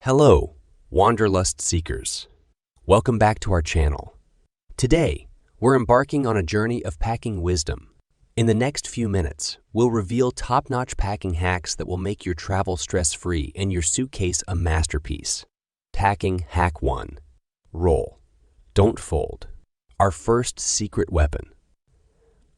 Hello, Wanderlust Seekers. Welcome back to our channel. Today, we're embarking on a journey of packing wisdom. In the next few minutes, we'll reveal top-notch packing hacks that will make your travel stress-free and your suitcase a masterpiece. Packing Hack 1. Roll. Don't fold. Our first secret weapon.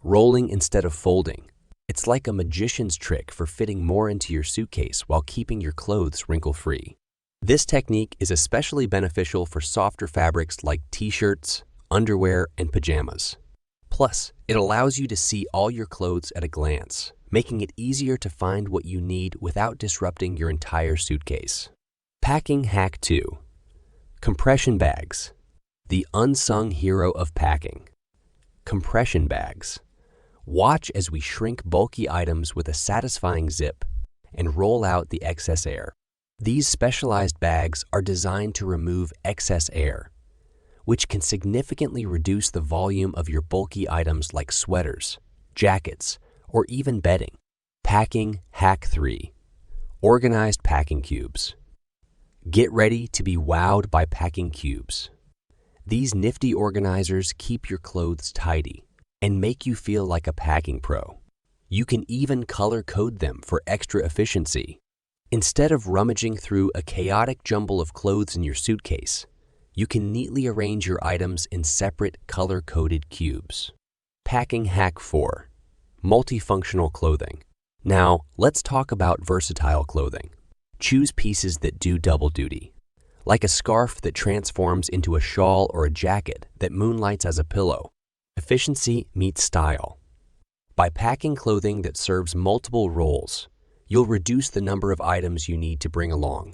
Rolling instead of folding. It's like a magician's trick for fitting more into your suitcase while keeping your clothes wrinkle-free. This technique is especially beneficial for softer fabrics like t-shirts, underwear, and pajamas. Plus, it allows you to see all your clothes at a glance, making it easier to find what you need without disrupting your entire suitcase. Packing Hack 2. Compression bags. The unsung hero of packing. Compression bags. Watch as we shrink bulky items with a satisfying zip and roll out the excess air. These specialized bags are designed to remove excess air, which can significantly reduce the volume of your bulky items like sweaters, jackets, or even bedding. Packing Hack 3. Organized packing cubes. Get ready to be wowed by packing cubes. These nifty organizers keep your clothes tidy and make you feel like a packing pro. You can even color code them for extra efficiency. Instead of rummaging through a chaotic jumble of clothes in your suitcase, you can neatly arrange your items in separate color-coded cubes. Packing Hack 4. Multifunctional clothing. Now, let's talk about versatile clothing. Choose pieces that do double duty, like a scarf that transforms into a shawl or a jacket that moonlights as a pillow. Efficiency meets style. By packing clothing that serves multiple roles, you'll reduce the number of items you need to bring along,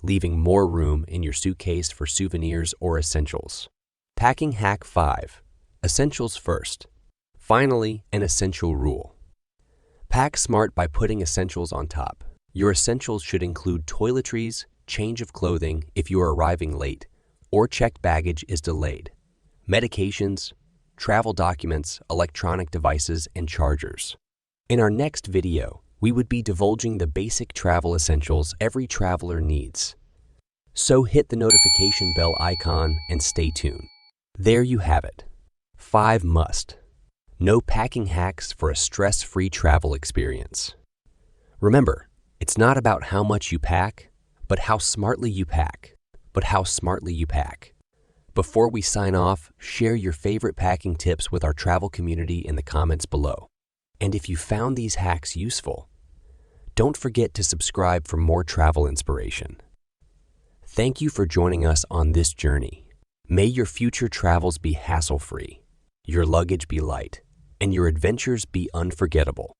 leaving more room in your suitcase for souvenirs or essentials. Packing Hack 5. Essentials first. Finally, an essential rule. Pack smart by putting essentials on top. Your essentials should include toiletries, change of clothing if you are arriving late, or checked baggage is delayed, medications, travel documents, electronic devices, and chargers. In our next video, we would be divulging the basic travel essentials every traveler needs. So hit the notification bell icon and stay tuned. There you have it. 5 must. No packing hacks for a stress-free travel experience. Remember, it's not about how much you pack, but how smartly you pack. Before we sign off, share your favorite packing tips with our travel community in the comments below. And if you found these hacks useful, don't forget to subscribe for more travel inspiration. Thank you for joining us on this journey. May your future travels be hassle-free, your luggage be light, and your adventures be unforgettable.